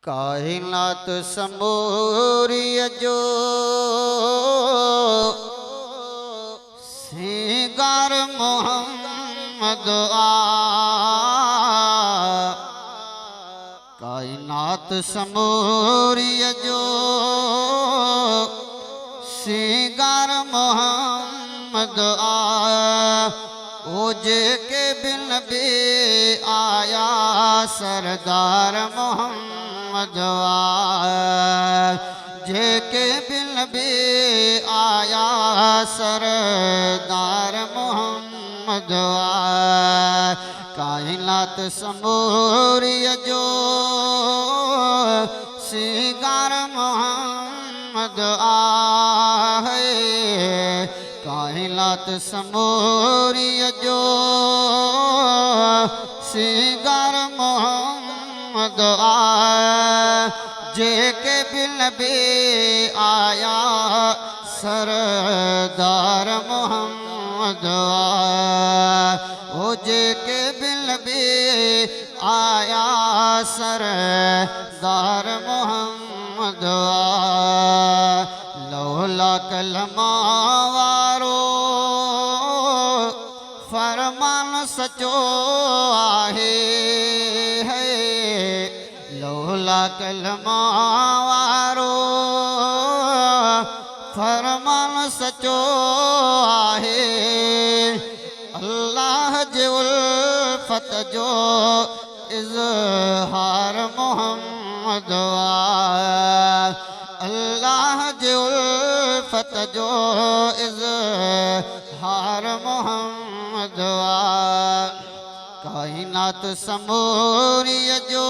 काहिनात समूरिय जो सिंगार मोहम्मद कायनात समूरिय जो सिंगार मोहम्मद ओजे के बिन भी आया सरदार मोहम्मद जे के बिन भी आया सरदार मोहम्मद कायनात समूरिय जो सिंगार मोहम्मद कायनात समूरिय जो सिंगार मोहम्मद जे के बिन भी आया सरदार मोहम्मद ओ जे के बिन भी आया सरदार मोहम्मद लौला कलमा वारो फरमान सचो आहे है लौला कलमा वारो फरमान सचो आहे अल्लाह जे उल्फत जो इज़हार मोहम्मद अल्लाह जे उल्फत जो इज़हार मोहम्मद कायनात समूरिय जो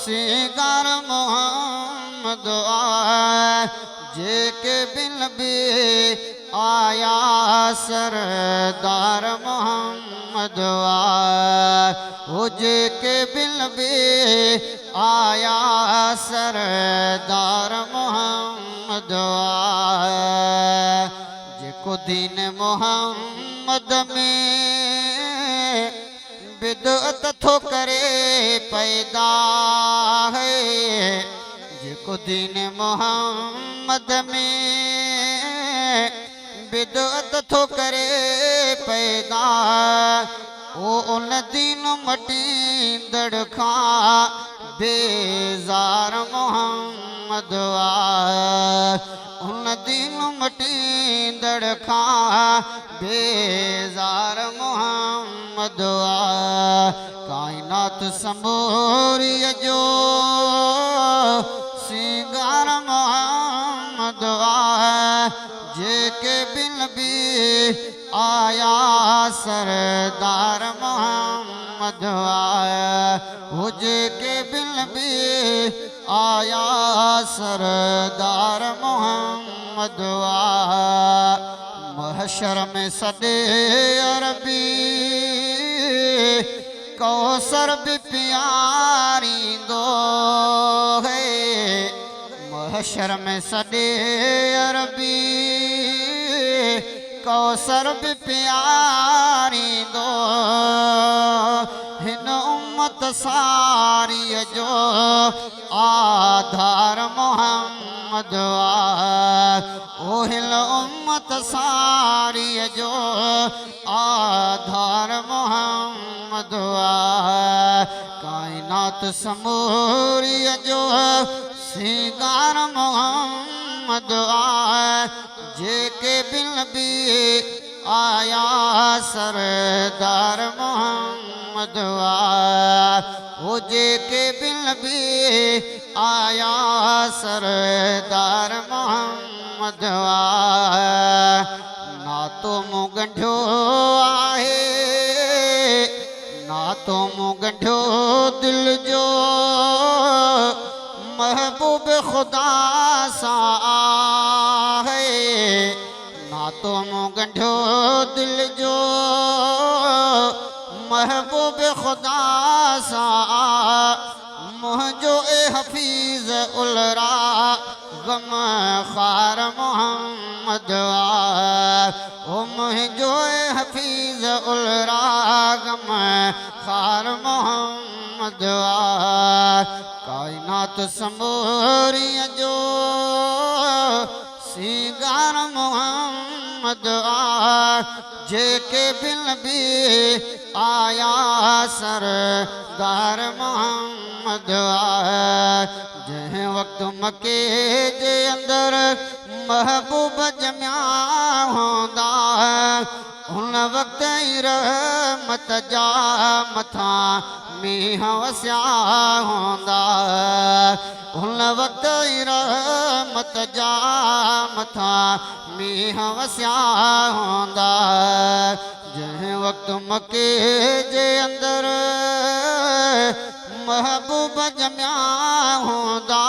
सिंगार मोहम्मद जे के बिन भी आया सरदार मोहम्मद ओ जे के बिन भी आया सरदार मोहम्मद जेको दीन मोहम्मद में बिदअत थो करे पैदा है जेको दीन मोहम्मद में बिदअत थो करे पैदा ओ उन दीन मटींदड़ खां बेज़ार मोहम्मद उन दीन मटींदड़ खां बेज़ार मोहम्मद कायनात समूरिय जो सिंगार मोहम्मद जे के बिन भी आया सरदार मोहम्मद हो जे के बिन भी आया सरदार मोहम्मद महशर में सदे अरबी कौसर भी प्यारी दो है महशर में सदे अरबी कौसर भी प्यारी दो हिन उम्मत सारी जो आधार मोहम्मद ओ हिन उम्मत सारी जो आधार मोहम्मद कायनात समूरिय जो सिंगार मोहम्मद जे के बिन भी आया सरदार मोहम्मद ओ जे के बिन भी आया सरदार मोहम्मद ना तो मूं गंढियो आहे ना तो मूं गंढियो दिल जो महबूब खुदा सा है ना तो मूं गंढियो दिल जो महबूब खुदा सा मुझो ए हफीज उलरा गम खार मोहम्मद ओ मुझो ए हफीज उलरा गम खार मोहम्मद अहमद आ कायनात समूरी जो सीगार मोहम्मद आ जेके बिल भी आया सरदार मोहम्मद आ जंहिं वक़्तु मके जे अंदर महबूब जमिया हूंदा हुन वक़्त ई रहमत जा मथां मींहं वसिया हूंदा हुन वक़्त ई रहमत जा मथां मींहं वसिया हूंदा जंहिं वक़्तु मके जे अंदर महबूब जमिया हूंदा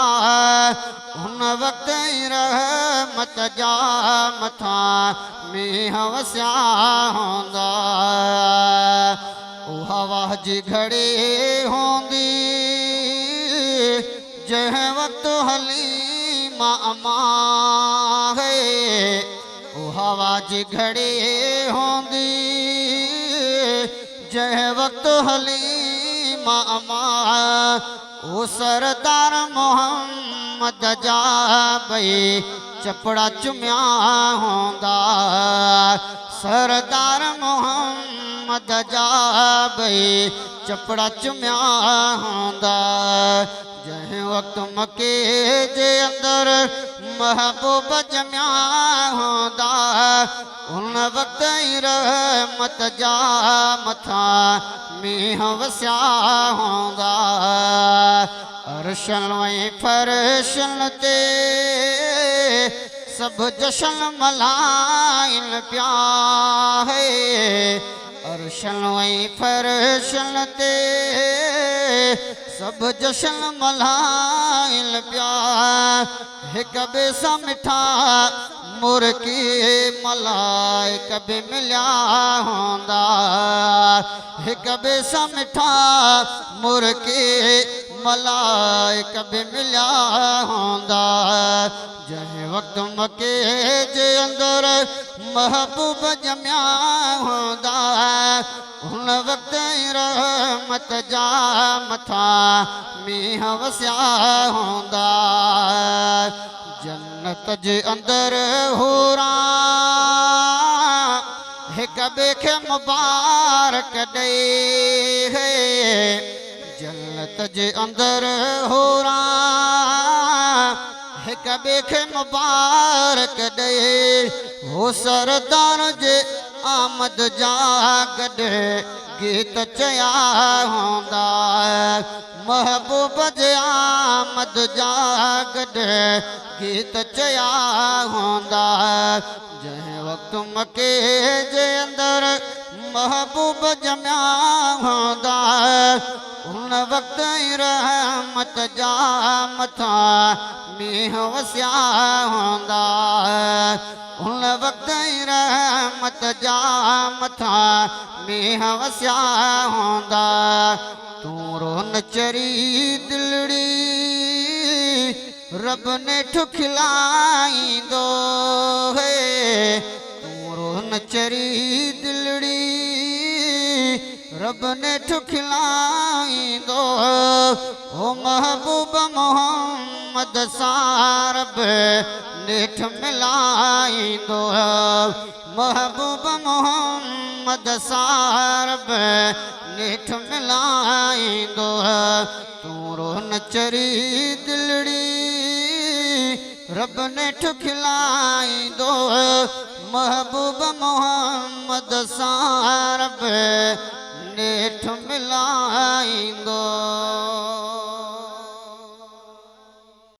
हुन वक़्त ई रहमत जा मथां मींहं वसिया हूंदा हवा जी घड़ी हूंदी जंहिं वक़्तु हलीमा अमा है हवा जी घड़ी हूंदी जंहिं वक़्तु हलीमा अमा ओ सरदार मोहम्मद जा भई चपड़ा चुमिया हूंदा सरदार मोहम्मद जा भई चपड़ा चुमिया हूंदा जंहिं वक़्तु मके जे अंदर महबूब जमिया हूंदा हुन वक़्त ई रहमत जा मथां मींहं वसिया हूंदा अर्शन ऐं फर्शन ते सभु जश्न मल्हाइनि पिया है अर्शन ऐं फर्शन ते सभु जश्न मल्हाइनि पिया हिक ॿिए सां मिठा मुर्की मलाइक बि मिलिया हूंदा हिक ॿिए सां मिठा मुर्की मलाइक बि मिलिया हूंदा जंहिं वक़्तु मके जे अंदर महबूब जमिया हूंदा हुन वक़्त ई रहमत जा मथां मींहं वसिया हूंदा जन्नत जे अंदर हूरां हिक ॿिए खे मुबारक ॾेई है जन्नत जे अंदर हूरां हिक ॿिए खे मुबारक ॾेई हो सरदार जे आमद जा गॾु गीत चया हूंदा महबूब जे आमद जा गॾु गीत चया हूंदा जंहिं वक़्तु मके जे अंदर महबूब जमिया हूंदा हुन वक़्त ई रहमत जा मथां मींहं वसिया हूंदा हुन वक़्त ई रहमत जा मथां मींहं वसिया हूंदा तूं रोन चरी दिलड़ी रब ने ठुखिलाईंदो है तूं रोन चरी दिलड़ी रब ने ठुखिलाईंदो ओ महबूब मोहम्मद सारब नेठ मिलाईंदो महबूब मोहम्मद सारब नेठ मिलाईंदो तूं रोन चरी दिलड़ी रब नेठ खिलाईंदो महबूब मोहम्मद सारब नेठ मिलाईंदो।